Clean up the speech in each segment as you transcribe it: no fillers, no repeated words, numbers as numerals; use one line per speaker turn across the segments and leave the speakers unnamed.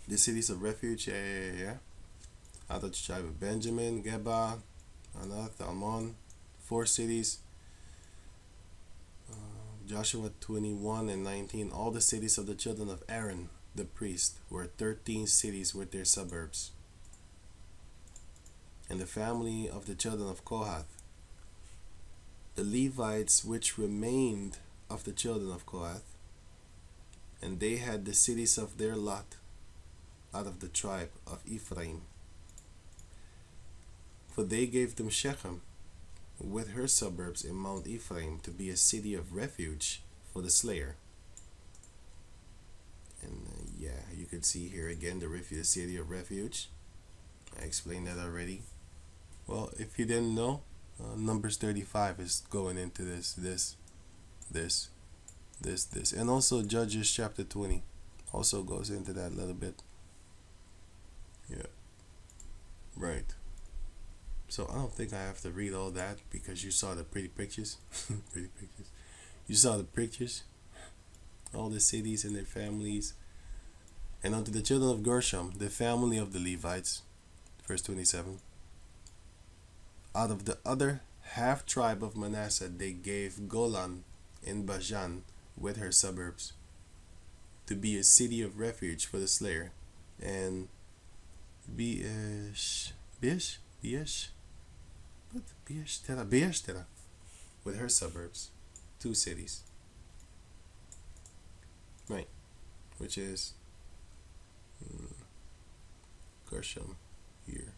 The cities of refuge, yeah. Out of the tribe of Benjamin, Geba, Anath, Almon, 4 cities. Joshua 21 and 19. All the cities of the children of Aaron, the priest, were 13 cities with their suburbs. And the family of the children of Kohath, the Levites which remained of the children of Kohath, and they had the cities of their lot out of the tribe of Ephraim. For they gave them Shechem with her suburbs in Mount Ephraim to be a city of refuge for the slayer. And yeah, you could see here again the city of refuge. I explained that already. Well, if you didn't know, Numbers 35 is going into this, and also Judges chapter 20 also goes into that a little bit. Yeah, right. So I don't think I have to read all that because you saw the pretty pictures. Pretty pictures. You saw the pictures. All the cities and their families. And unto the children of Gershom, the family of the Levites, verse 27. Out of the other half tribe of Manasseh, they gave Golan in Bashan with her suburbs to be a city of refuge for the slayer, and Beeshtera with her suburbs, 2 cities, right? Which is Gershom here.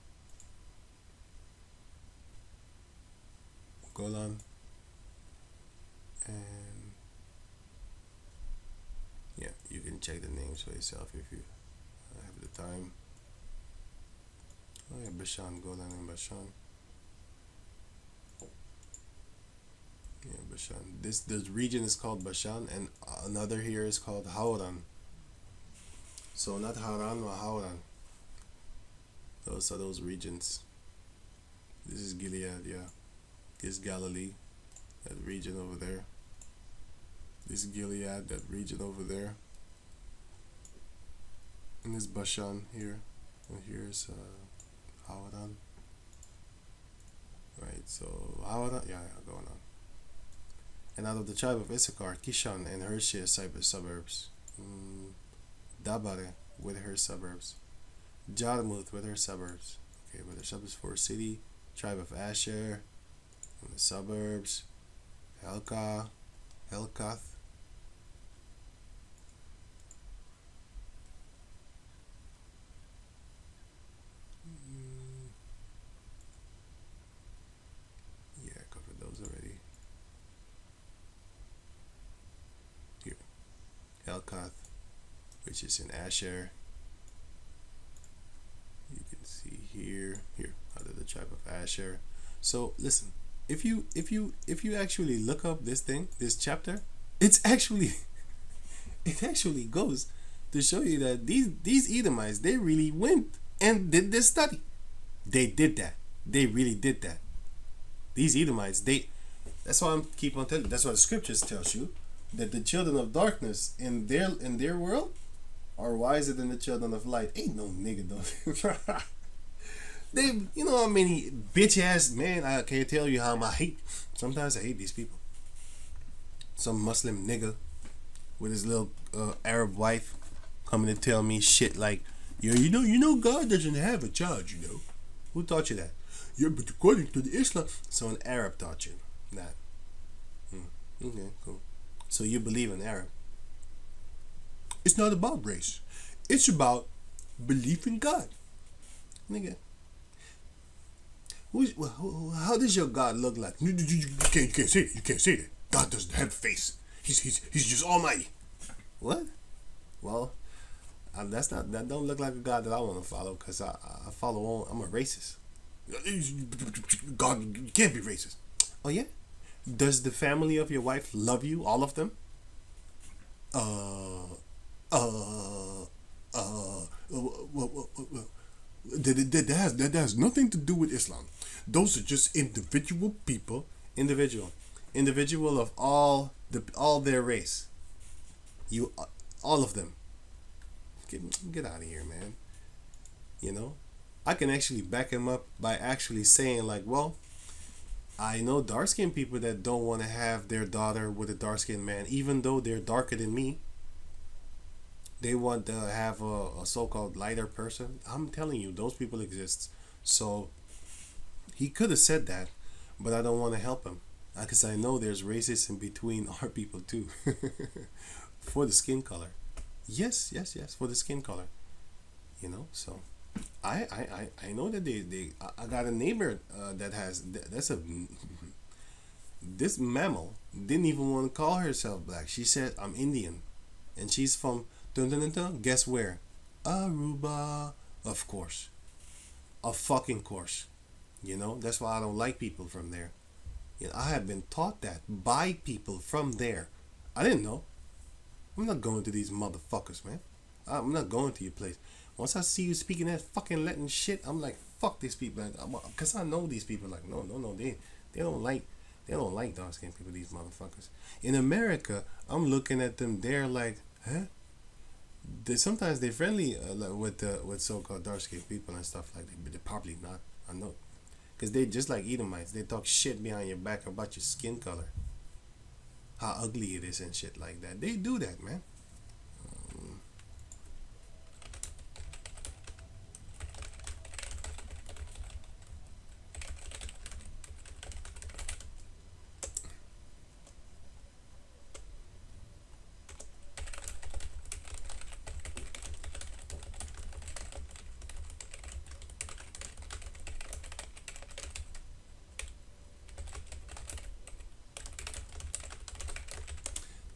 Golan and yeah, you can check the names for yourself if you have the time. Oh yeah, Bashan, Golan and Bashan. Yeah, Bashan. This region is called Bashan, and another here is called Hauran. So not Haran or Hauran. Those are those regions. This is Gilead, yeah. This is Galilee, that region over there. This is Gilead, that region over there. And this Bashan here. And here's Hauran. Right, so Hauran, yeah, going on. And out of the tribe of Issachar, Kishon and her suburbs. Dabare with her suburbs. Jarmuth with her suburbs. Okay, with her suburbs for a city. Tribe of Asher and the suburbs. Helkath. Yeah, I covered those already. Here. Helkath, which is in Asher. You can see here out of the tribe of Asher. So listen, if you actually look up this chapter, it actually goes to show you that these Edomites, they really went and did this study. They did that. They really did that. These Edomites, that's why I'm keep on telling you. That's what the scriptures tells you, that the children of darkness in their world are wiser than the children of light. Ain't no nigga though. They, you know how many bitch ass, man, I can't tell you how sometimes I hate these people. Some Muslim nigga with his little Arab wife coming to tell me shit like, yeah, you know God doesn't have a child, you know. Who taught you that? Yeah, but according to the Islam. So an Arab taught you that. Okay, cool. So you believe in Arab. It's not about race. It's about belief in God. Nigga. How does your God look like? You can't say that. You can't say that. God doesn't have a face. He's just almighty. What? Well, that don't look like a God that I want to follow, because I follow on. I'm a racist. God, you can't be racist. Oh yeah? Does the family of your wife love you, all of them? That has nothing to do with Islam. Those are just individual people. Individual of all their race. All of them. Get out of here, man. You know, I can actually back him up by actually saying like, well, I know dark skinned people that don't want to have their daughter with a dark skinned man, even though they're darker than me. They want to have a so-called lighter person. I'm telling you, those people exist. So he could have said that, but I don't want to help him because I know there's racism between our people too, for the skin color. Yes, yes, yes, for the skin color. You know, so I know that I got a neighbor that has that's a this mammal didn't even want to call herself black. She said I'm Indian, and she's from dun, dun, dun, dun, guess where? Aruba, of course, of fucking course. You know, that's why I don't like people from there. You know, I have been taught that by people from there. I didn't know. I'm not going to these motherfuckers, man. I'm not going to your place. Once I see you speaking that fucking Latin shit, I'm like, fuck these people. Because I know these people. Like, no, they don't like dark skinned people. These motherfuckers. In America, I'm looking at them. They're like, huh? Sometimes they're friendly with so-called dark skinned people and stuff like that, but they're probably not. I know, because they just like Edomites. They talk shit behind your back about your skin color, how ugly it is and shit like that. They do that, man.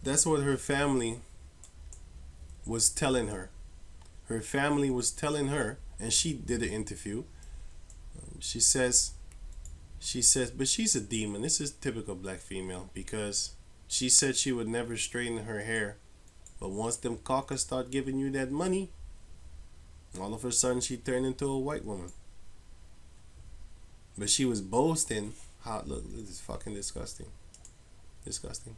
That's what her family was telling her. Her family was telling her, and she did an interview. She says, but she's a demon. This is typical black female because she said she would never straighten her hair, but once them caucus start giving you that money, all of a sudden she turned into a white woman. But she was boasting how look, this is fucking disgusting. Disgusting.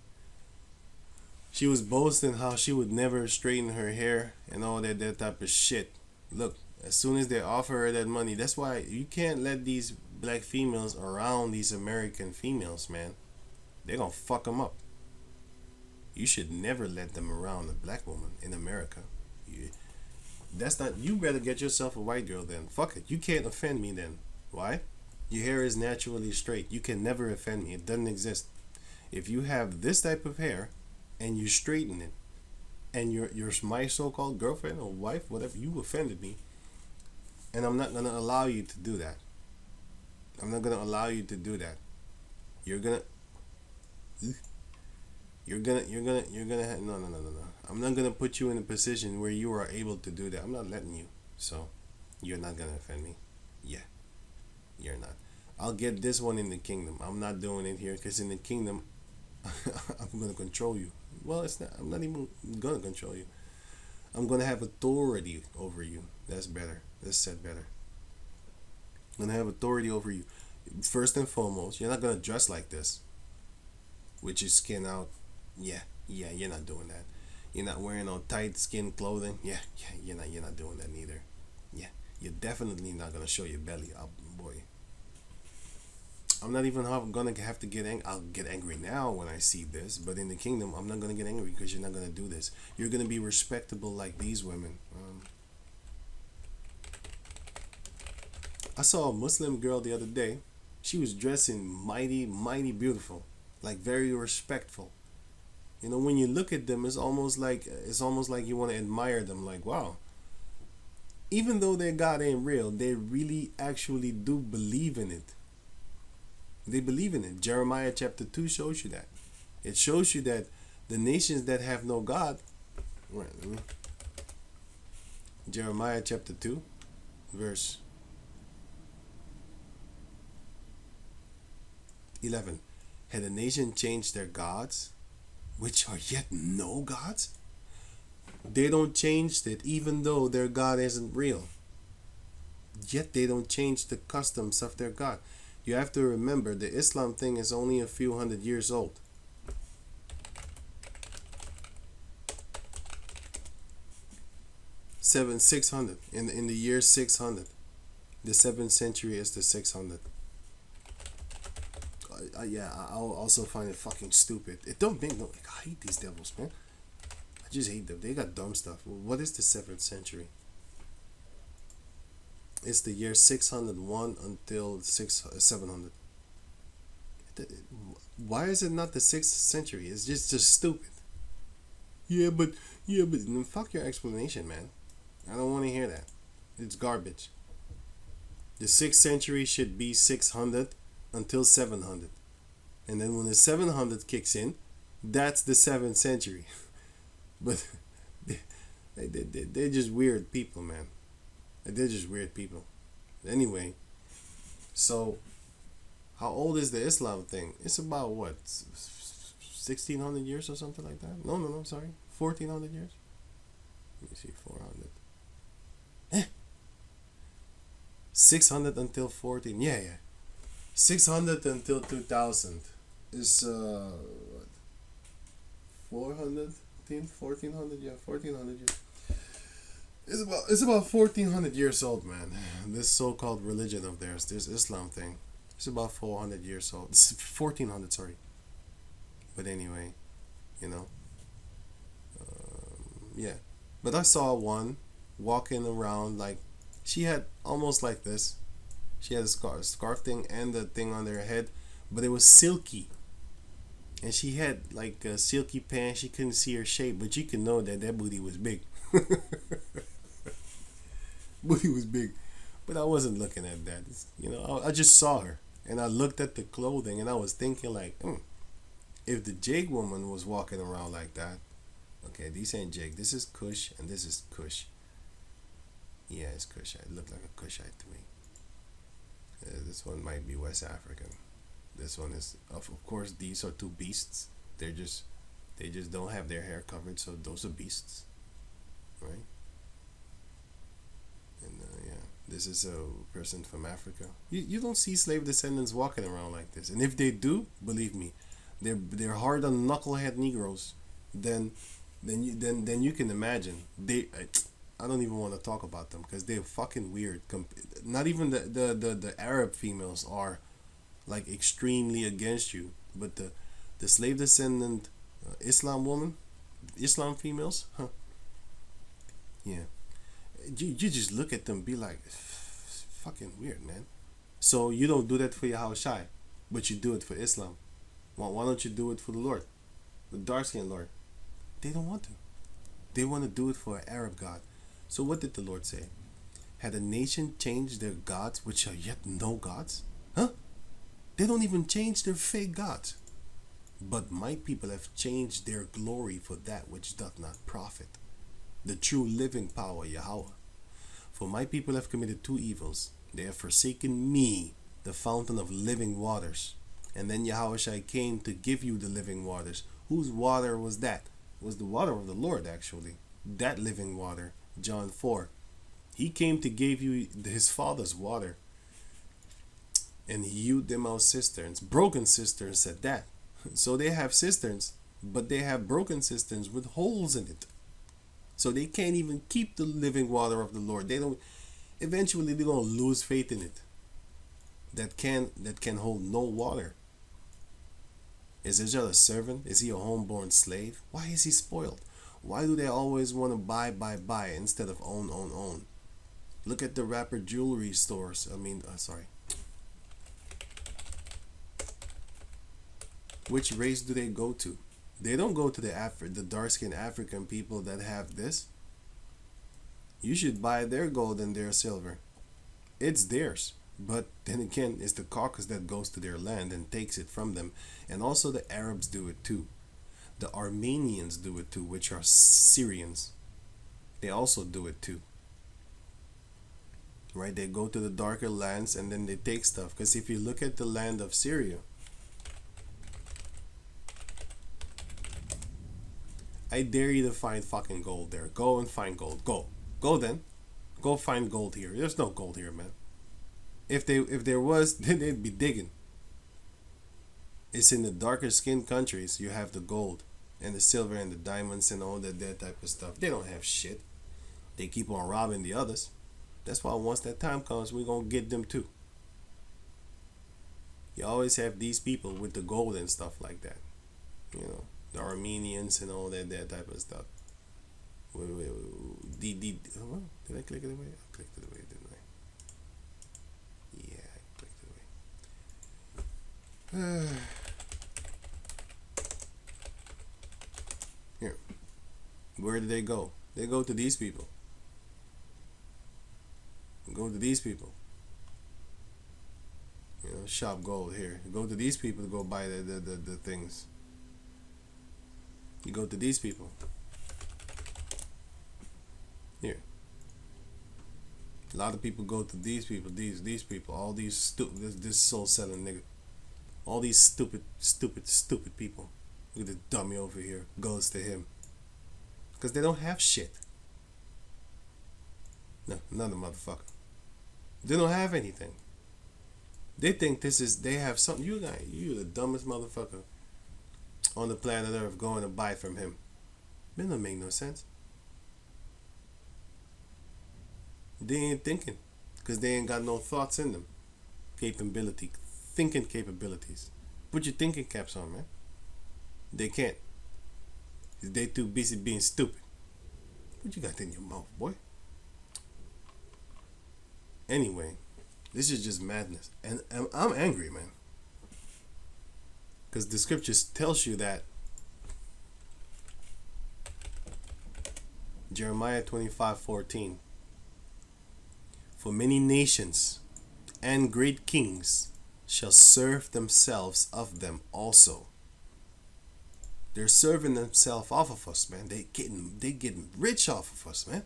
She was boasting how she would never straighten her hair and all that type of shit. Look, as soon as they offer her that money, that's why you can't let these black females around these American females, man. They're gonna fuck them up. You should never let them around a black woman in America. That's not. You better get yourself a white girl then. Fuck it. You can't offend me then. Why? Your hair is naturally straight. You can never offend me. It doesn't exist. If you have this type of hair and you straighten it, and you're my so-called girlfriend or wife, whatever, you offended me, and I'm not gonna allow you to do that. I'm not gonna allow you to do that. You're gonna no. I'm not gonna put you in a position where you are able to do that. I'm not letting you. So you're not gonna offend me. Yeah, you're not. I'll get this one in the kingdom. I'm not doing it here because in the kingdom I'm gonna control you. Well, it's not. I'm not even gonna control you. I'm gonna have authority over you. That's better. That's said better. I'm gonna have authority over you. First and foremost, you're not gonna dress like this, with your skin out. Yeah, you're not doing that. You're not wearing no tight skin clothing. Yeah, you're not doing that neither. Yeah, you're definitely not gonna show your belly up, boy. I'm not even gonna have to get angry. I'll get angry now when I see this, but in the kingdom, I'm not gonna get angry because you're not gonna do this. You're gonna be respectable like these women. I saw a Muslim girl the other day. She was dressing mighty beautiful, like very respectful. You know, when you look at them, it's almost like you want to admire them. Like, wow. Even though their God ain't real, they really actually do believe in it. They believe in it. Jeremiah chapter 2 shows you that. It shows you that the nations that have no God. Jeremiah chapter 2, verse 11. Had a nation changed their gods, which are yet no gods? They don't change it even though their God isn't real. Yet they don't change the customs of their God. You have to remember the Islam thing is only a few hundred years old. 600 in the year 600. The 7th century is the 600. Yeah, I'll also find it fucking stupid. It don't make no. I hate these devils, man. I just hate them. They got dumb stuff. What is the 7th century? It's the year 601 until 700. Why is it not the 6th century? It's just stupid. Yeah, but fuck your explanation, man. I don't want to hear that. It's garbage. The 6th century should be 600 until 700. And then when the 700 kicks in, that's the 7th century. But they're just weird people, man. They're just weird people. Anyway, so how old is the Islam thing? It's about what? 1600 years or something like that? No, sorry. 1400 years? Let me see, 400. 600 until 14. Yeah. 600 until 2000 is what? 400? 1400? Yeah, 1400 years. It's about 1400 years old, man. This so-called religion of theirs, this Islam thing, it's about 400 years old. It's 1400, sorry. But anyway, you know, yeah. But I saw one walking around like she had almost like this. She had a scarf thing and the thing on her head, but it was silky. And she had like a silky pants. She couldn't see her shape, but you can know that booty was big. Booty was big, but I wasn't looking at that. You know, I just saw her and I looked at the clothing and I was thinking like, if the Jake woman was walking around like that, okay, these ain't Jake. This is Kush and this is Kush. Yeah, it's Kushite. It looked like a Kushite to me. This one might be West African. This one is, of course, these are two beasts. They just don't have their hair covered, so those are beasts, right? And yeah, this is a person from Africa. You don't see slave descendants walking around like this, and if they do, believe me, they're hard on knucklehead Negroes. Then you can imagine I don't even want to talk about them because they're fucking weird. Not even the Arab females are like extremely against you, but the slave descendant Islam females, huh? Yeah, you just look at them, be like, fucking weird, man. So you don't do that for your Hawashai, but you do it for Islam. Why don't you do it for the Lord, the dark skinned Lord? They don't want to. They want to do it for an Arab God. So what did the Lord say? Had a nation changed their gods, which are yet no gods? Huh? They don't even change their fake gods. But my people have changed their glory for that which doth not profit, the true living power, Yahweh. For my people have committed two evils. They have forsaken me, the fountain of living waters. And then Yahushua came to give you the living waters. Whose water was that? It was the water of the Lord, actually. That living water, John 4. He came to give you his father's water. And he hewed them out cisterns, broken cisterns at that. So they have cisterns, but they have broken cisterns with holes in it. So they can't even keep the living water of the Lord. They don't. Eventually, they're gonna lose faith in it. That can hold no water. Is Israel a servant? Is he a homeborn slave? Why is he spoiled? Why do they always want to buy instead of own? Look at the rapper jewelry stores. Which race do they go to? They don't go to the dark-skinned African people that have this. You should buy their gold and their silver. It's theirs. But then again, it's the caucus that goes to their land and takes it from them. And also the Arabs do it too. The Armenians do it too, which are Syrians. They also do it too. Right? They go to the darker lands and then they take stuff. Because if you look at the land of Syria, I dare you to find fucking gold there. Go and find gold. Go then. Go find gold here. There's no gold here, man. If there was, then they'd be digging. It's in the darker skinned countries you have the gold and the silver and the diamonds and all that type of stuff. They don't have shit. They keep on robbing the others. That's why once that time comes, we're going to get them too. You always have these people with the gold and stuff like that. You know, the Armenians and all that type of stuff. Wait. Did I click it away? I clicked it away, didn't I? Yeah, I clicked it away. Here. Where did they go? They go to these people. Go to these people. You know, shop gold here. Go to these people to go buy the things. You go to these people. Here. A lot of people go to these people, these people, all these this soul selling nigga. All these stupid people. Look at the dummy over here. Goes to him. Because they don't have shit. No, another motherfucker. They don't have anything. They think they have something. You the dumbest motherfucker on the planet Earth going to buy from him. That don't make no sense. They ain't thinking. Because they ain't got no thoughts in them. Thinking capabilities. Put your thinking caps on, man. They can't. They too busy being stupid. What you got in your mouth, boy? Anyway, this is just madness. And I'm angry, man. Because the scriptures tells you that. Jeremiah 25:14. For many nations and great kings shall serve themselves of them also. They're serving themselves off of us, man. They getting rich off of us, man.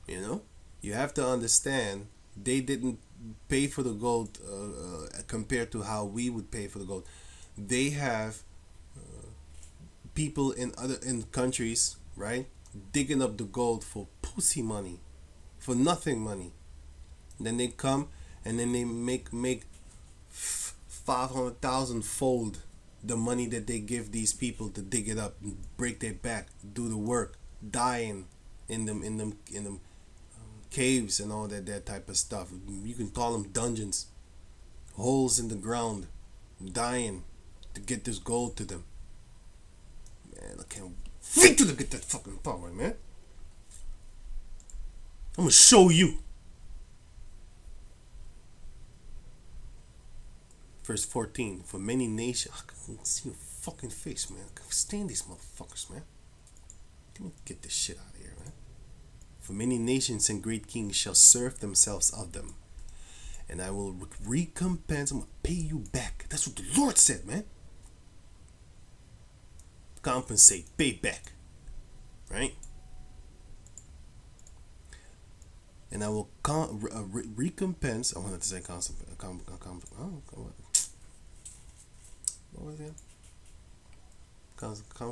You know, you have to understand they didn't pay for the gold compared to how we would pay for the gold. They have people in countries, right, digging up the gold for pussy money, for nothing money. Then they come and then they make 500,000 fold the money that they give these people to dig it up, break their back, do the work, dying in them caves and all that type of stuff. You can call them dungeons, holes in the ground, dying to get this gold to them. Man, I can't wait till they get that fucking power, man. I'm gonna show you. Verse 14, for many nations. I can't see your fucking face, man. I can't stand these motherfuckers, man. Let me get this shit out of here, man. For many nations and great kings shall serve themselves of them. And I will recompense. I'm going to pay you back. That's what the Lord said, man. Compensate, pay back. Right? And I will recompense. I wanted to say what was it?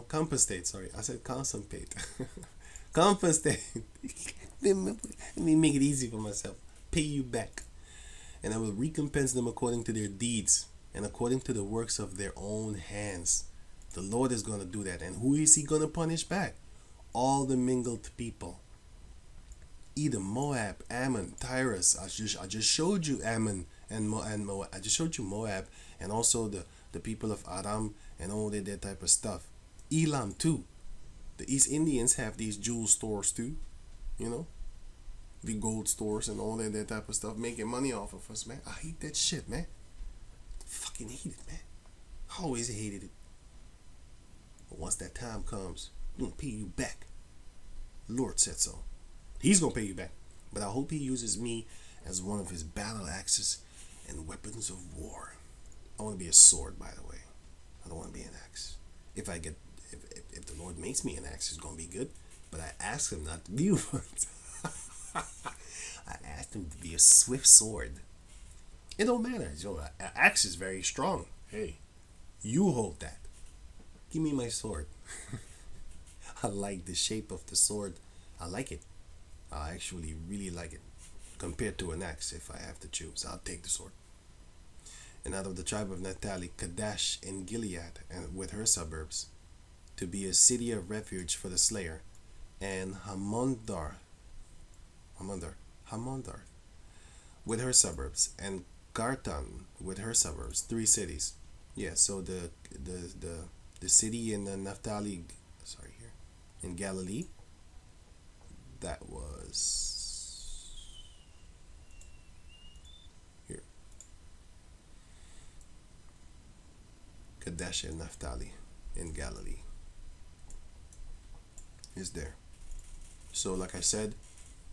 Compensate. Sorry, I said constipate. Compensate. Let me make it easy for myself. Pay you back, and I will recompense them according to their deeds and according to the works of their own hands. The Lord is going to do that, and who is He going to punish back? All the mingled people. Edom, Moab, Ammon, Tyrus. I just showed you Ammon and Moab. I just showed you Moab and also the people of Aram and all that type of stuff. Elam too. The East Indians have these jewel stores too. You know, the gold stores and all that type of stuff, making money off of us, man. I hate that shit, man. Fucking hate it, man. I always hated it. But once that time comes, I'm gonna pay you back. The Lord said so. He's gonna pay you back. But I hope He uses me as one of His battle axes and weapons of war. I want to be a sword, by the way. I don't want to be an axe. If the Lord makes me an axe, it's gonna be good. But I asked Him not to be one. I asked Him to be a swift sword. It don't matter. You know, an axe is very strong. Hey, you hold that. Give me my sword. I like the shape of the sword. I like it. I actually really like it. Compared to an axe, if I have to choose, I'll take the sword. And out of the tribe of Naphtali, Kadesh in Gilead, and with her suburbs, to be a city of refuge for the slayer, and Hamondar with her suburbs, and Kartan with her suburbs. 3 cities. Yeah. So the city in Naphtali, sorry, here in Galilee, that was here. Kadesh and Naphtali in Galilee is there. So, like I said,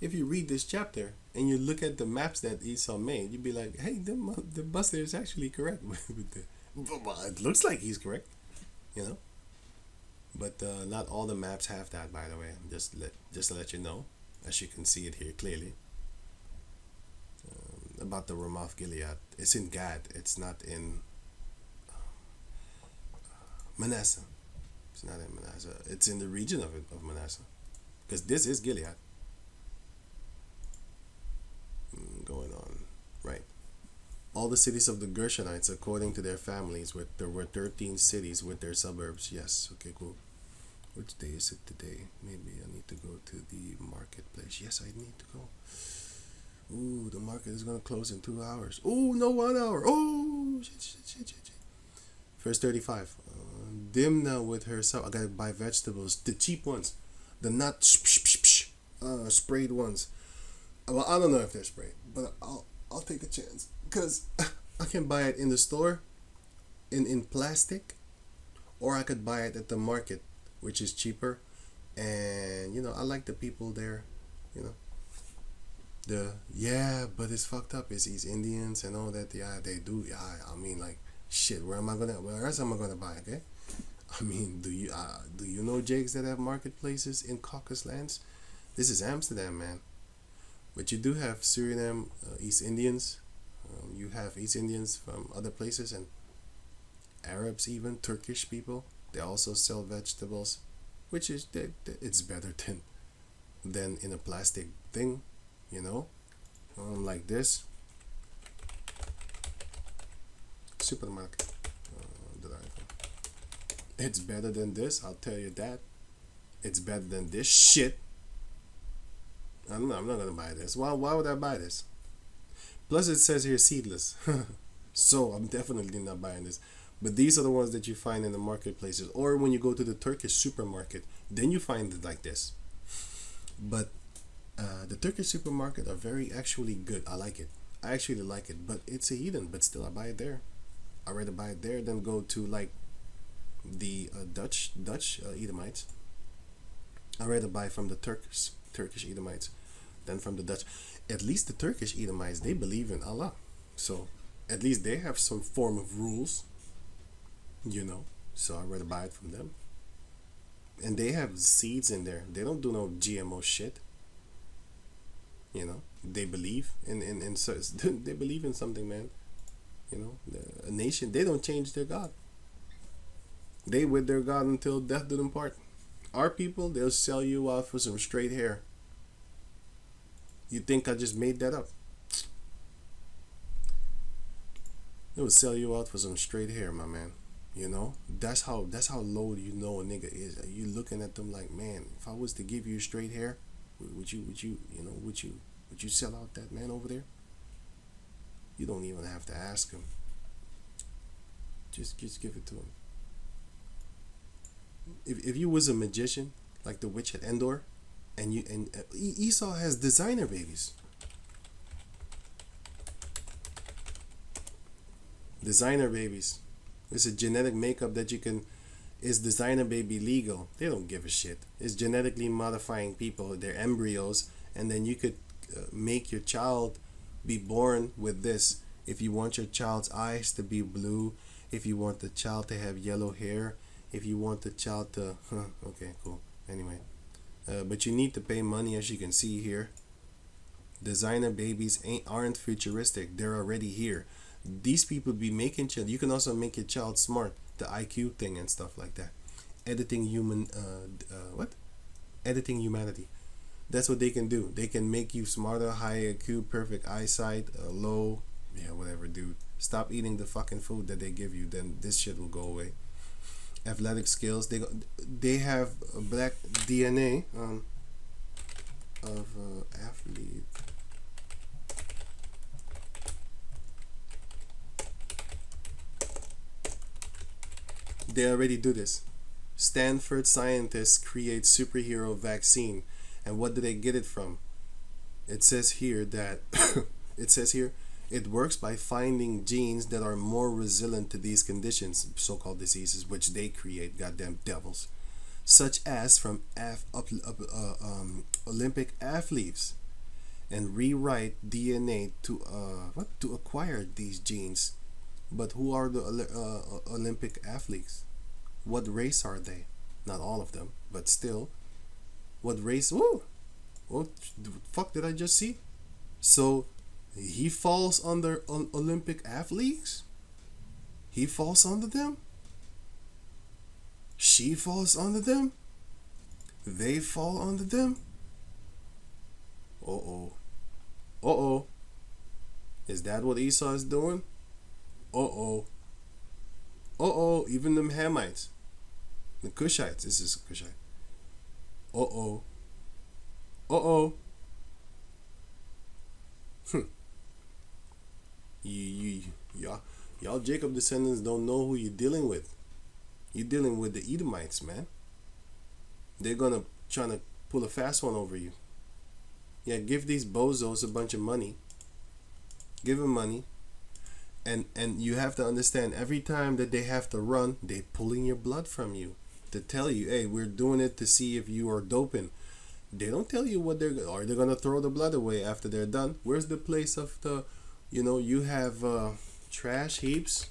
if you read this chapter and you look at the maps that Esau made, you'd be like, hey, the Buster is actually correct. Well, it looks like he's correct, you know. But not all the maps have that, by the way. Just to let you know, as you can see it here clearly. About the Ramoth Gilead, it's in Gad. It's not in Manasseh. It's not in Manasseh. It's in the region of Manasseh, because this is Gilead. Going on, right? All the cities of the Gershonites according to their families. There were 13 cities with their suburbs. Yes. Okay. Cool. Which day is it today? Maybe I need to go to the marketplace. Yes, I need to go. Ooh, the market is gonna close in 2 hours. Ooh, no, 1 hour. Oh, shit. Verse 35. Dimna with her son. I gotta buy vegetables, the cheap ones, the not sprayed ones. Well, I don't know if they're sprayed, but I'll take a chance, because I can buy it in the store, in plastic, or I could buy it at the market, which is cheaper. And I like the people there, but it's fucked up. It's these Indians and all that. Yeah, they do. Yeah, I mean, like, shit. Where else am I gonna buy? Okay. I mean, do you know Jakes that have marketplaces in Caucasus lands? This is Amsterdam, man. But you do have Suriname, East Indians. You have East Indians from other places, and Arabs, even Turkish people. They also sell vegetables, which is it's better than in a plastic thing, like this. Supermarket. It's better than this, I'll tell you that. It's better than this shit. I'm not gonna buy this. Why would I buy this? Plus, it says here seedless. So I'm definitely not buying this. But these are the ones that you find in the marketplaces, or when you go to the Turkish supermarket, then you find it like this. But the Turkish supermarket are very actually good. I like it. I actually like it, but it's a heathen. But still, I buy it there. I'd rather buy it there than go to like the Dutch Edomites. I'd rather buy from the Turkish Edomites than from the Dutch. At least the Turkish Edomites, they believe in Allah, so at least they have some form of rules, so I'd rather buy it from them. And they have seeds in there. They don't do no GMO shit. They believe in so they believe in something, man. A nation, they don't change their God. They with their God until death do them part. Our people, they'll sell you out for some straight hair. You think I just made that up? They will sell you out for some straight hair, my man. That's how low a nigga is. You looking at them like, man, if I was to give you straight hair, would you sell out that man over there? You don't even have to ask him. Just give it to him. If you was a magician like the witch at Endor, and Esau has designer babies. Designer babies. It's a genetic makeup that you can. Is designer baby legal? They don't give a shit. It's genetically modifying people, their embryos, and then you could make your child be born with this. If you want your child's eyes to be blue, if you want the child to have yellow hair, if you want the child to, okay, cool. Anyway, but you need to pay money, as you can see here. Designer babies aren't futuristic. They're already here. These people be making child. You can also make your child smart. The IQ thing and stuff like that. Editing Editing humanity. That's what they can do. They can make you smarter, high IQ, perfect eyesight, low, whatever, dude. Stop eating the fucking food that they give you, then this shit will go away. Athletic skills. They have black DNA. of athlete. They already do this. Stanford scientists create superhero vaccine. And what do they get it from? It says here that it works by finding genes that are more resilient to these conditions, so-called diseases, which they create, goddamn devils, such as from Olympic athletes, and rewrite DNA to acquire these genes. But who are the Olympic athletes? What race are they? Not all of them, but still, what race? Whoa! What the fuck did I just see? So he falls under Olympic athletes. He falls under them. She falls under them. They fall under them. Uh oh. Is that what Esau is doing? Even them Hamites, the Cushites. This is Cushite. Y'all Jacob descendants don't know who you're dealing with. You're dealing with the Edomites, man. They're gonna try to pull a fast one over you. Yeah, give these bozos a bunch of money. Give them money. And you have to understand, every time that they have to run, they're pulling your blood from you to tell you, hey, we're doing it to see if you are doping. They don't tell you what they're gonna throw the blood away after they're done. Where's the place of the, you have trash heaps.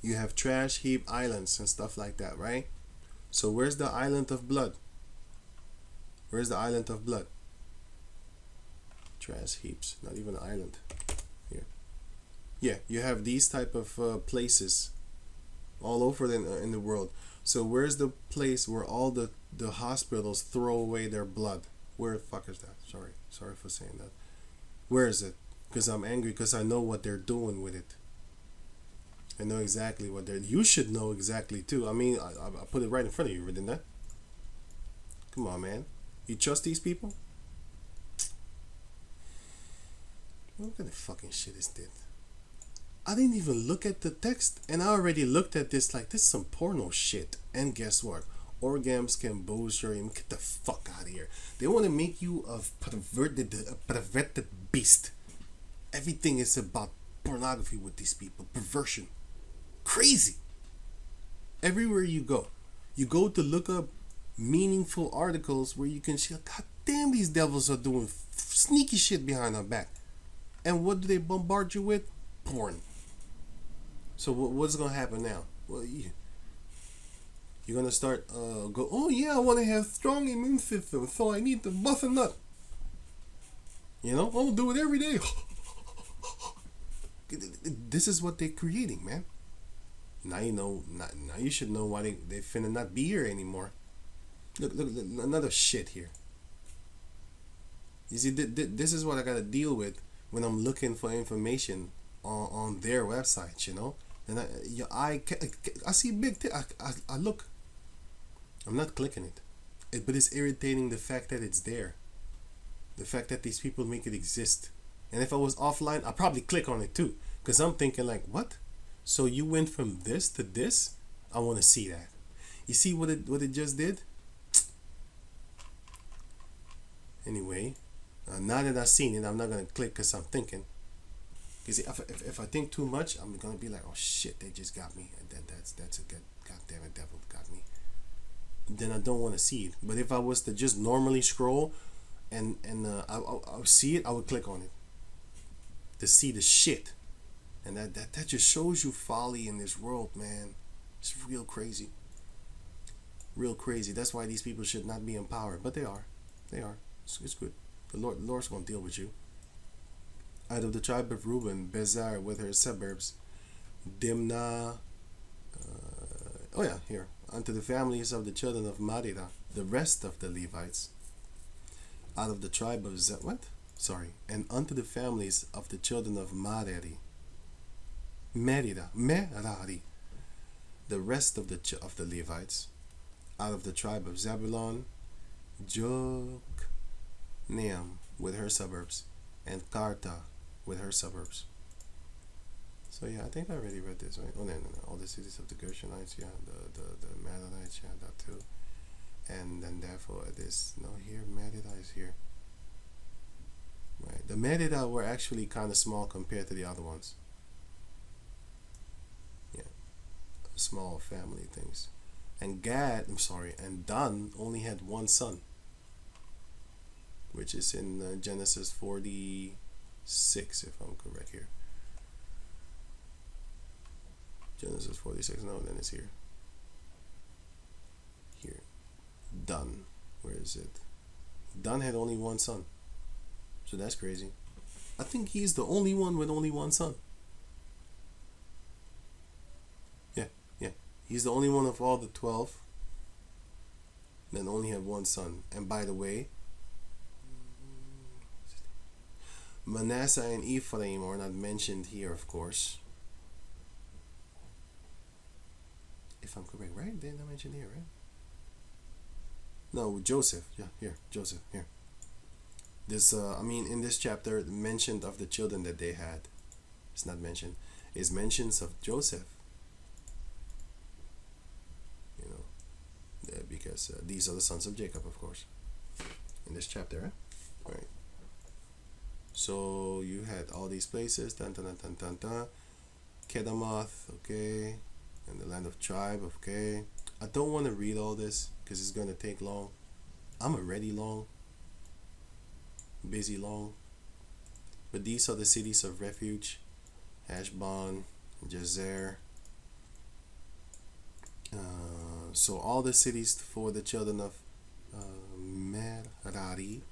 You have trash heap islands and stuff like that, right? So where's the island of blood? Where's the island of blood? Trash heaps, not even an island. Here. Yeah, you have these type of places all over in the world. So where's the place where all the hospitals throw away their blood? Where the fuck is that? Sorry for saying that. Where is it? Because I'm angry because I know what they're doing with it. I know exactly what they're. You should know exactly too. I mean, I put it right in front of you, didn't I? Come on, man. You trust these people? What kind of fucking shit is this? I didn't even look at the text, and I already looked at this like this is some porno shit. And guess what? Orgams can boost your immune. Get the fuck out of here. They want to make you a perverted beast. Everything is about pornography with these people. Perversion. Crazy. Everywhere you go to look up meaningful articles where you can see, God damn, these devils are doing sneaky shit behind our back. And what do they bombard you with? Porn. So what's gonna happen now? Well, you're gonna start oh yeah, I want to have strong immune system, so I need to bust a nut. I'll do it every day. This is what they're creating, man. Now you know. Now you should know why they finna not be here anymore. Look, another shit here. You see, this is what I gotta deal with when I'm looking for information on their websites, And I see big thing. I look. I'm not clicking it, but it's irritating the fact that it's there. The fact that these people make it exist. And if I was offline, I'd probably click on it too, because I'm thinking like, what? So you went from this to this? I want to see that. You see what it just did? Anyway, now that I've seen it, I'm not gonna click because I'm thinking. Because if I think too much, I'm gonna be like, oh shit, they just got me. And that's a good goddamn it, devil got me. Then I don't want to see it. But if I was to just normally scroll and I'll see it, I would click on it to see the shit. And that just shows you folly in this world, man. It's real crazy. Real crazy. That's why these people should not be empowered. But they are. It's good. The Lord's going to deal with you. Out of the tribe of Reuben, Bezar with her suburbs, Dimnah. Here. Unto the families of the children of Merida, the rest of the Levites. Out of the tribe of and unto the families of the children of Merari, the rest of the Levites. out of the tribe of Zebulon, Jokneam with her suburbs, and Karta with her suburbs. So yeah, I think I already read this, right? Oh no. All the cities of the Gershonites, yeah, the Madanites, yeah, that too. And then therefore it is here Madida is here. Right. The Madida were actually kind of small compared to the other ones. Yeah. Small family things. And and Dan only had one son, which is in Genesis 46, if I'm correct here. Genesis 46, no, then it's here. Here. Dan. Where is it? Dan had only one son. So that's crazy. I think he's the only one with only one son. Yeah. He's the only one of all the 12 that only had one son. And by the way, Manasseh and Ephraim are not mentioned here, of course. If I'm correct, right? They're not mentioned here, right? No, Joseph. Yeah, here. Joseph, here. This, in this chapter, mentioned of the children that they had. It's not mentioned. It's mentions of Joseph. Because these are the sons of Jacob, of course. In this chapter, right? Right. So you had all these places. Kedamoth, okay. And the land of tribe, okay. I don't want to read all this because it's going to take long. I'm already long. Busy long. But these are the cities of refuge. Heshbon, Jazer. So all the cities for the children of Merari.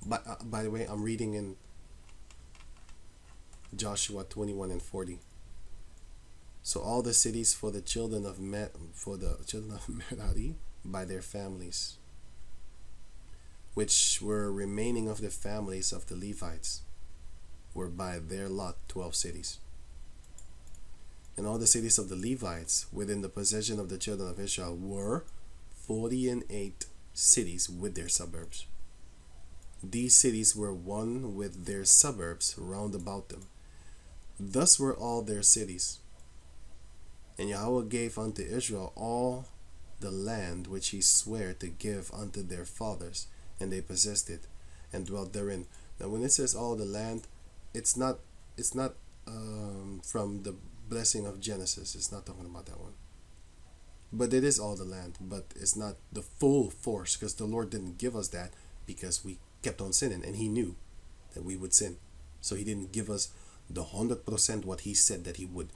By the way, I'm reading in Joshua 21 and 40. So all the cities for the children of Merari by their families, which were remaining of the families of the Levites, were by their lot 12 cities. And all the cities of the Levites within the possession of the children of Israel were 48 cities with their suburbs. These cities were one with their suburbs round about them. Thus were all their cities. And Yahweh gave unto Israel all the land which he sware to give unto their fathers, and they possessed it and dwelt therein. Now when it says all the land, it's not from the blessing of Genesis. It's not talking about that one. But it is all the land, but it's not the full force, because the Lord didn't give us that because we kept on sinning, and he knew that we would sin. So he didn't give us the 100% what he said that he would.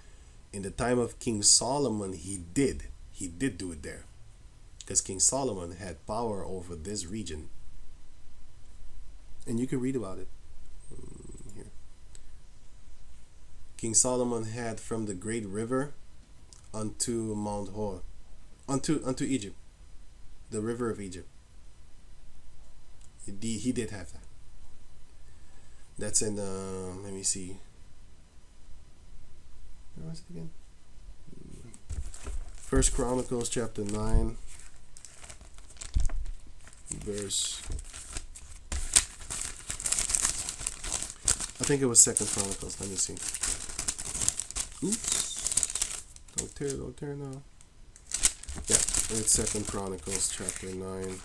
In the time of King Solomon, he did do it there, because King Solomon had power over this region. And you can read about it here. King Solomon had from the great river unto Mount Hor, unto Egypt, the river of Egypt. He did have that. That's in let me see. Where was it again? First Chronicles chapter 9, verse. I think it was Second Chronicles. Let me see. Oops! Don't tear now. Yeah, it's Second Chronicles chapter 9.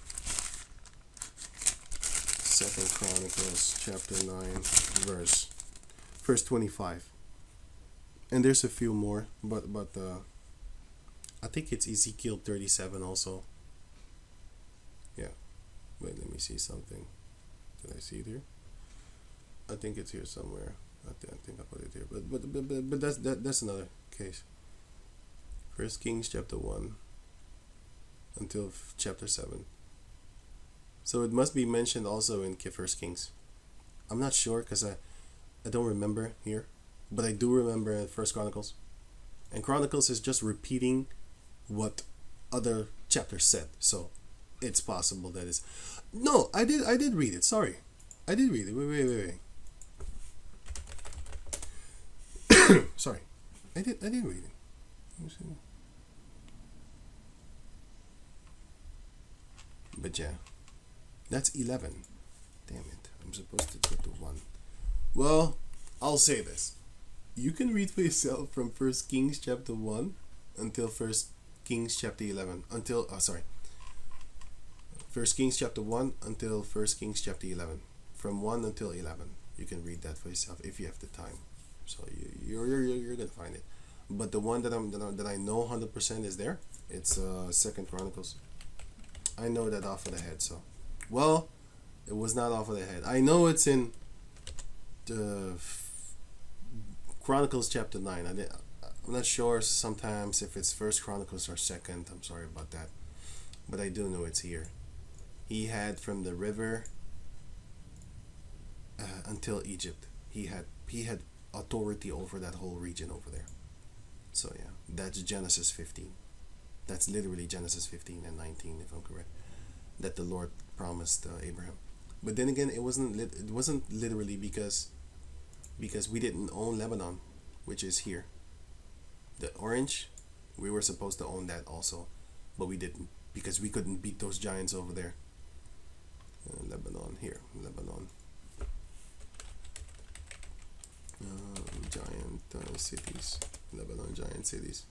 Second Chronicles chapter 9, verse 25. And there's a few more, but I think it's Ezekiel 37 also. Yeah. Wait, let me see something. Did I see it here? I think it's here somewhere. I think I put it here. But that's another case. First Kings chapter 1 until chapter 7. So it must be mentioned also in First Kings. I'm not sure because I don't remember here, but I do remember in First Chronicles. And Chronicles is just repeating what other chapters said. So it's possible that it's... No, I did read it. Sorry. I did read it. Wait. Sorry. I did read it. Let me see. But yeah, that's 11. Damn it, I'm supposed to go to 1. Well, I'll say this. You can read for yourself from First Kings chapter 1 until First Kings chapter 11. Until, First Kings chapter 1 until First Kings chapter 11. From 1 until 11. You can read that for yourself if you have the time. So you're gonna find it. But the one that I know 100% is there. It's Second Chronicles. I know that off of the head. So, well, it was not off of the head. I know it's in the Chronicles chapter 9. I'm not sure sometimes if it's First Chronicles or Second. I'm sorry about that, but I do know it's here. He had from the river until Egypt. He had authority over that whole region over there. So yeah, that's Genesis 15. That's literally Genesis 15 and 19, if I'm correct, that the Lord promised Abraham. But then again, it wasn't literally because we didn't own Lebanon, which is here. The orange, we were supposed to own that also, but we didn't because we couldn't beat those giants over there. Lebanon here, Lebanon. Giant cities, Lebanon giant cities.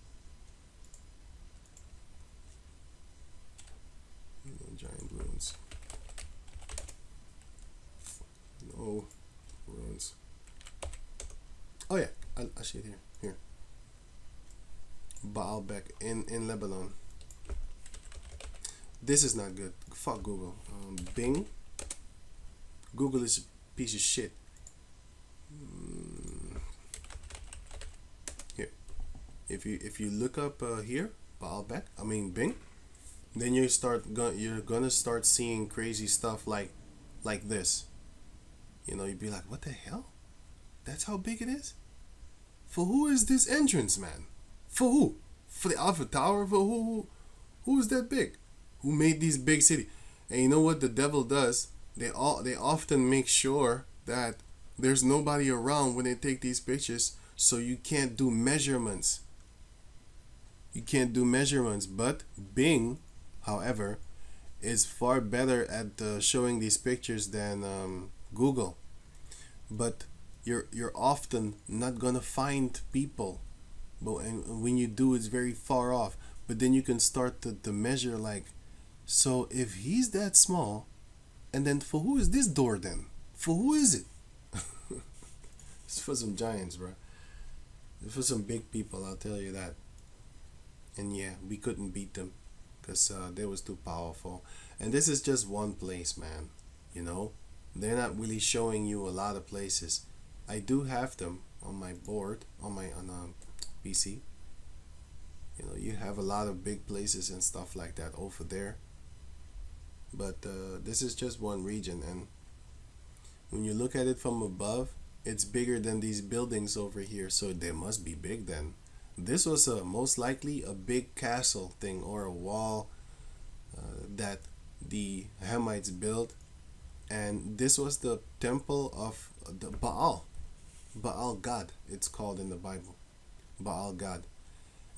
Giant ruins. No ruins. Oh yeah, I see it here. Here. Baalbek in Lebanon. This is not good. Fuck Google. Bing. Google is a piece of shit. Here. If you look up here, Baalbek. I mean Bing. Then you're gonna start seeing crazy stuff like this. You know, you'd be like, what the hell? That's how big it is? For who is this entrance, man? For who? For the Alpha Tower? For who? Who is that big? Who made these big cities? And you know what the devil does? They often make sure that there's nobody around when they take these pictures, so you can't do measurements. You can't do measurements, but Bing, however, is far better at showing these pictures than Google. But you're often not gonna find people, but when you do, it's very far off. But then you can start to measure, like, so if he's that small, and then for who is this door then? For who is it? It's for some giants, bro. It's for some big people, I'll tell you that. And yeah, we couldn't beat them because they was too powerful. And this is just one place, man. You know, they're not really showing you a lot of places. I do have them on my board, on PC. You know, you have a lot of big places and stuff like that over there. But this is just one region, and when you look at it from above, it's bigger than these buildings over here, so they must be big then. This was most likely a big castle thing or a wall that the Hamites built, and this was the temple of the Baal God, it's called in the Bible, Baal God.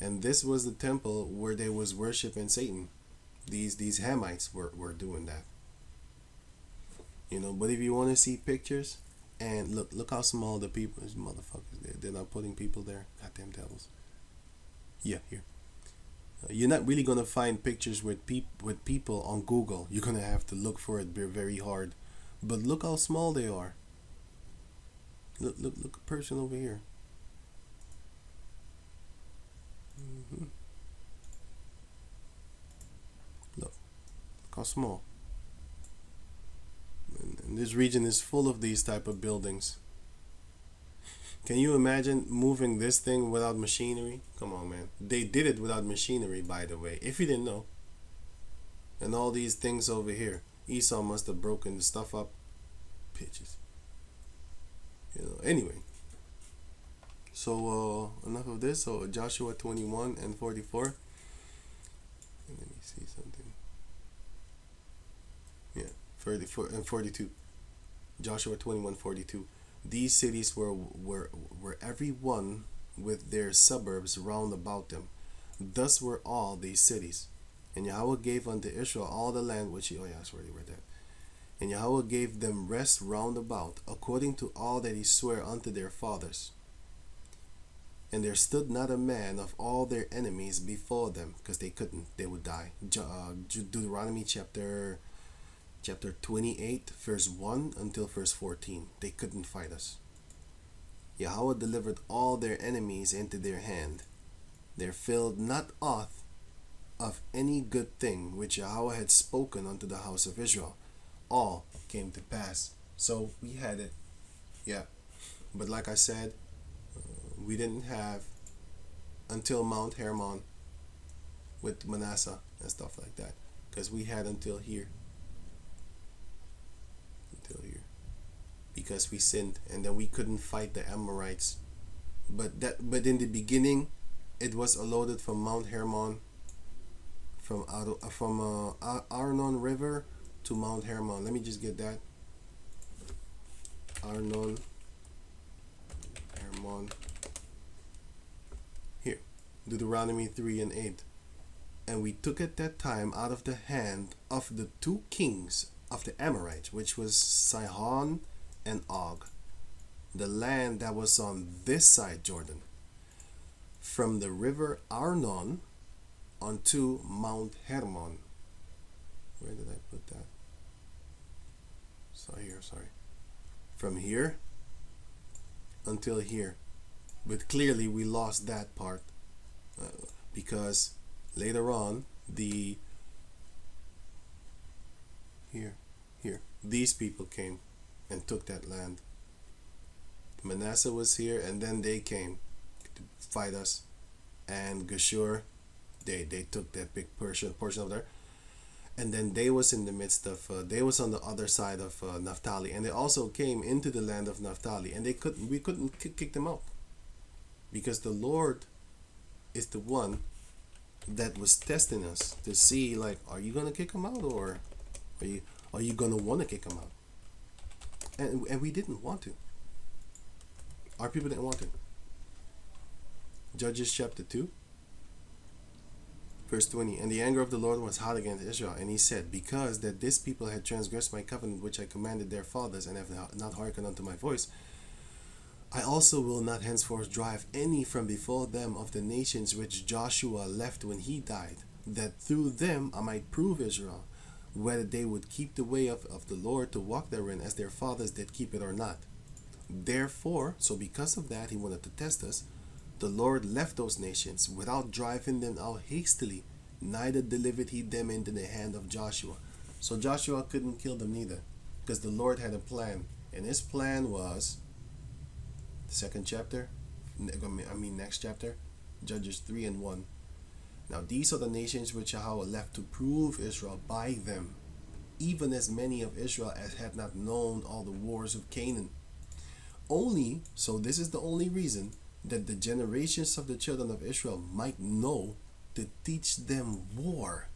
And this was the temple where they was worshiping Satan. These Hamites were doing that. You know, but if you want to see pictures, and look how small the people, these motherfuckers, they're not putting people there. Goddamn devils. Yeah, here. You're not really gonna find pictures with people on Google. You're gonna have to look for it very hard. But look how small they are. Look, a person over here. Look how small. And this region is full of these type of buildings. Can you imagine moving this thing without machinery? Come on, man. They did it without machinery, by the way, if you didn't know. And all these things over here. Esau must have broken the stuff up. Bitches. You know, anyway. So, enough of this. So, Joshua 21 and 44. Let me see something. Yeah, 44 and 42. Joshua 21:42. These cities were every one with their suburbs round about them. Thus were all these cities. And Yahweh gave unto Israel all the land which he, oh yeah, I already read that. And Yahweh gave them rest round about, according to all that he sware unto their fathers. And there stood not a man of all their enemies before them, because they couldn't, they would die. Deuteronomy chapter 28, verse 1 until verse 14. They couldn't fight us. Yahweh delivered all their enemies into their hand. There failed not aught of any good thing which Yahweh had spoken unto the house of Israel. All came to pass. So we had it. Yeah. But like I said, we didn't have until Mount Hermon with Manasseh and stuff like that. Because we had until here. Until here. Because we sinned, and then we couldn't fight the Amorites. But in the beginning, it was allotted from Mount Hermon, from Arnon River to Mount Hermon. Let me just get that. Arnon, Hermon. Here, Deuteronomy 3 and 8. And we took at that time out of the hand of the two kings of the Amorites, which was Sihon and Og, the land that was on this side Jordan, from the river Arnon unto Mount Hermon. Where did I put that? Sorry. From here until here. But clearly we lost that part because later on these people came and took that land. Manasseh was here, and then they came to fight us, and Geshur, they took that big portion of there, and then they was in the midst of they was on the other side of Naphtali, and they also came into the land of Naphtali, and we couldn't kick them out, because the Lord is the one that was testing us to see, like, are you gonna kick them out, or are you gonna want to kick them out? And we didn't want to. Our people didn't want to. Judges chapter 2, verse 20. And the anger of the Lord was hot against Israel, and he said, because that this people had transgressed my covenant which I commanded their fathers, and have not hearkened unto my voice, I also will not henceforth drive any from before them of the nations which Joshua left when he died, that through them I might prove Israel, whether they would keep the way of the Lord to walk therein, as their fathers did keep it or not. Therefore, so because of that, he wanted to test us. The Lord left those nations without driving them out hastily, neither delivered he them into the hand of Joshua. So Joshua couldn't kill them neither, because the Lord had a plan, and his plan was the second chapter, next chapter, Judges 3 and 1. Now these are the nations which Yahweh left to prove Israel by them, even as many of Israel as had not known all the wars of Canaan. Only, so this is the only reason, that the generations of the children of Israel might know, to teach them war,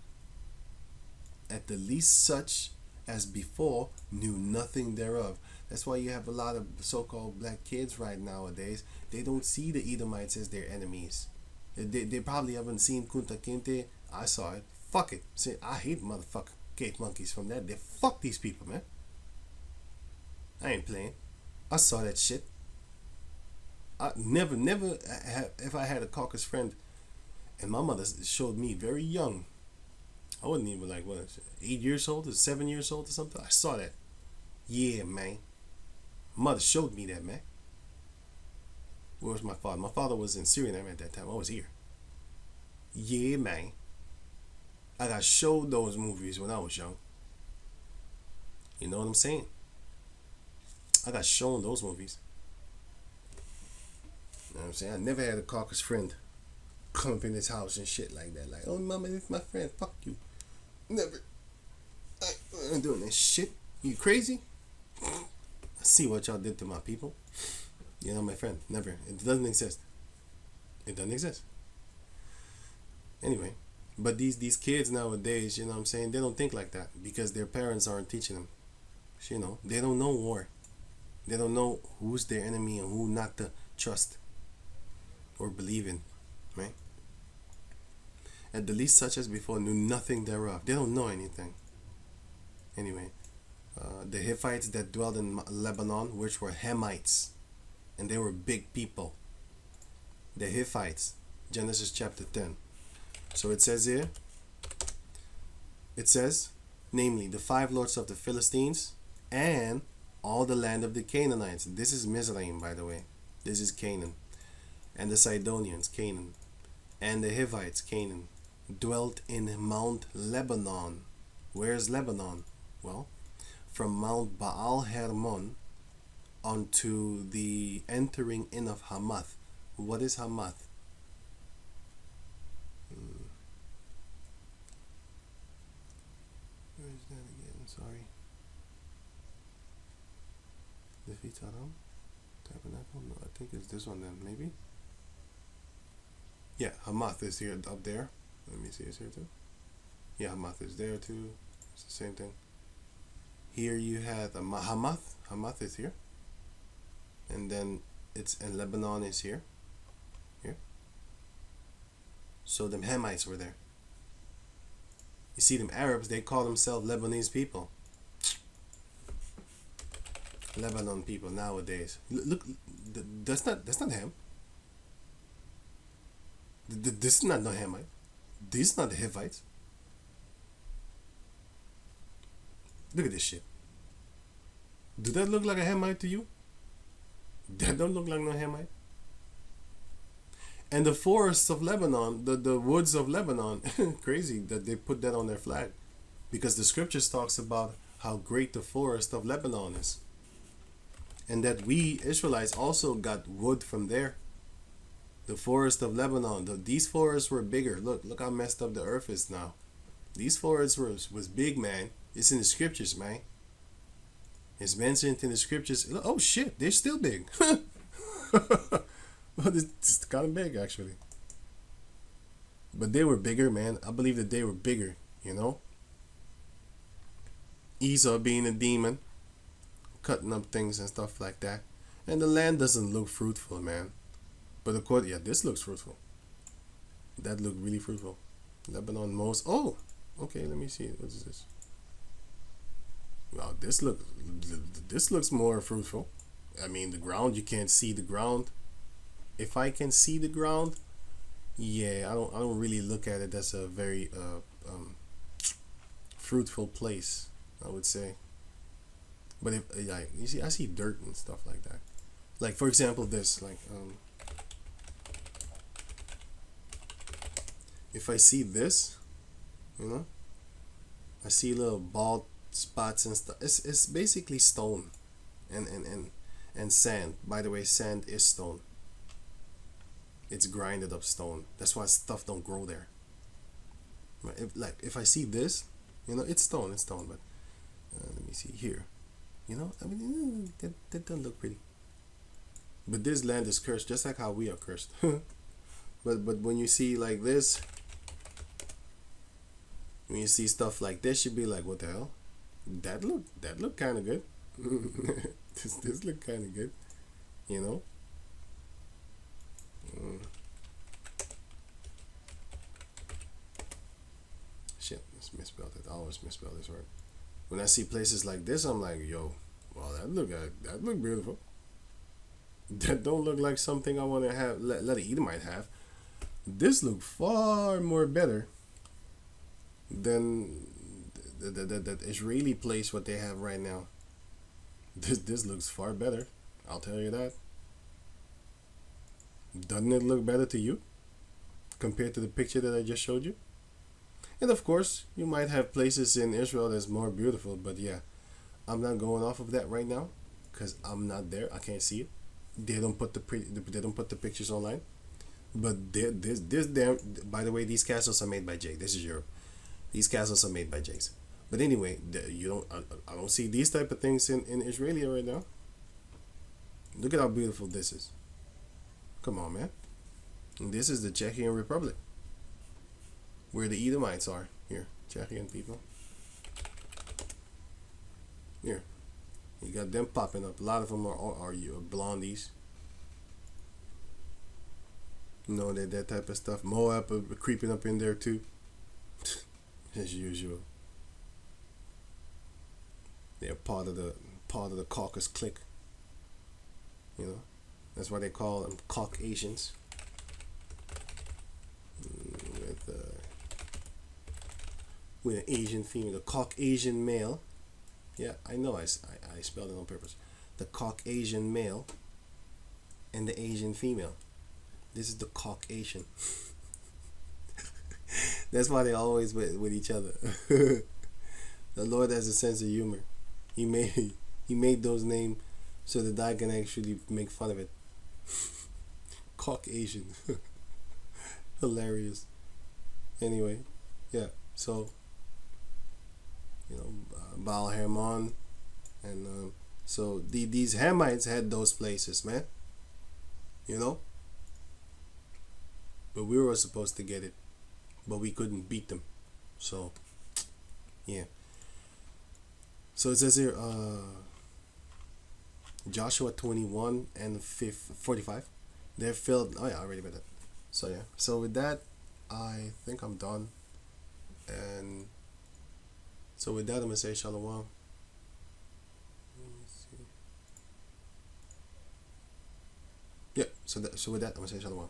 at the least such as before knew nothing thereof. That's why you have a lot of so-called black kids right nowadays. They don't see the Edomites as their enemies. They probably haven't seen Kunta Kinte. I saw it. Fuck it. See, I hate motherfucking cave monkeys from that. They fuck these people, man. I ain't playing. I saw that shit. I never if I had a caucus friend, and my mother showed me very young. I wasn't even like, what, 8 years old or 7 years old or something. I saw that. Yeah, man. Mother showed me that, man. Where was my father? My father was in Suriname at that time. I was here. Yeah, man. I got showed those movies when I was young. You know what I'm saying? I got shown those movies. You know what I'm saying? I never had a caucus friend come up in his house and shit like that. Like, oh, mama, this is my friend. Fuck you. Never. I ain't doing that shit. You crazy? I see what y'all did to my people. You know, my friend. Never. It doesn't exist. It doesn't exist. Anyway. But these kids nowadays, you know what I'm saying, they don't think like that because their parents aren't teaching them. You know, they don't know war. They don't know who's their enemy and who not to trust or believe in, right? at the least such as before knew nothing thereof. They don't know anything. Anyway, the Hittites that dwelled in Lebanon, which were Hamites, and they were big people. The Hittites, Genesis chapter 10. So it says here, it says, namely, the 5 lords of the Philistines and all the land of the Canaanites. This is Mizraim, by the way. This is Canaan. And the Sidonians, Canaan. And the Hivites, Canaan, dwelt in Mount Lebanon. Where's Lebanon? Well, from Mount Baal Hermon unto the entering in of Hamath. What is Hamath? Where is that again? Sorry. The Fitaram? Tabernacle? No, I think it's this one then, maybe? Yeah, Hamath is here, up there. Let me see, it's here too. Yeah, Hamath is there too. It's the same thing. Here you have Hamath. Hamath is here. And then it's in Lebanon is here. Here. So them Hamites were there. You see them Arabs, they call themselves Lebanese people. Lebanon people nowadays. Look, that's not Ham. This is not no Hamite. These are not the Hivites. Look at this shit. Do that look like a Hamite to you? That don't look like no Hamite. And the forests of Lebanon, the woods of Lebanon, crazy that they put that on their flag. Because the scriptures talks about how great the forest of Lebanon is. And that we Israelites also got wood from there. The forest of Lebanon. These forests were bigger. Look how messed up the earth is now. These forests was big, man. It's in the scriptures, man. It's mentioned in the scriptures. Oh shit, they're still big. Well, it's kind of big actually. But they were bigger, man. I believe that they were bigger, you know. Esau being a demon, cutting up things and stuff like that. And the land doesn't look fruitful, man. But of course, yeah, this looks fruitful. That looked really fruitful. Lebanon most. Oh, okay. Let me see. What is this? Wow, this looks more fruitful. I mean, the ground, you can't see the ground. If I can see the ground, yeah, I don't really look at it as a very fruitful place, I would say. But if you see, I see dirt and stuff like that. Like for example, this if I see this, you know, I see little bald spots and stuff. It's basically stone and sand. By the way, sand is stone. It's grinded up stone. That's why stuff don't grow there. If I see this, you know, it's stone. But let me see here. You know, I mean, that doesn't look pretty. But this land is cursed, just like how we are cursed. but when you see like this, when you see stuff like this, you'd be like, what the hell? That look kind of good. this look kind of good, you know. Shit, let's misspelled it. I always misspell this word. When I see places like this, I'm like, yo, well, that look beautiful. That don't look like something I want to have. Let an Edomite have. This look far more better than that Israeli place what they have right now. This looks far better. I'll tell you that. Doesn't it look better to you compared to the picture that I just showed you? And of course, you might have places in Israel that's more beautiful, but yeah, I'm not going off of that right now because I'm not there. I can't see it. They don't put the pictures online. But this damn. By the way, these castles are made by Jake. This is Europe. These castles are made by Jakes. But anyway, I don't see these type of things in Israelia right now. Look at how beautiful this is. Come on, man. And this is the Czechian Republic, where the Edomites are. Here, Czechian people. Here, you got them popping up. A lot of them are you blondies. You know, that type of stuff. Moab creeping up in there too, as usual. They're part of the caucus clique. You know, that's why they call them Caucasians. With an Asian female, the Caucasian male. Yeah, I know. I spelled it on purpose. The Caucasian male and the Asian female. This is the Caucasian. That's why they always with each other. The Lord has a sense of humor. He made those names so that I can actually make fun of it. Caucasian. Hilarious. Anyway, yeah. So, you know, Baal Hermon, and so these Hamites had those places, man. You know. But we were supposed to get it, but we couldn't beat them. So, yeah. So it says here, Joshua 21 and 45. They're filled. Oh yeah, I already read that. So yeah. So with that, I think I'm done. And so with that, I'm gonna say shalom. Yeah. So with that, I'm gonna say shalom.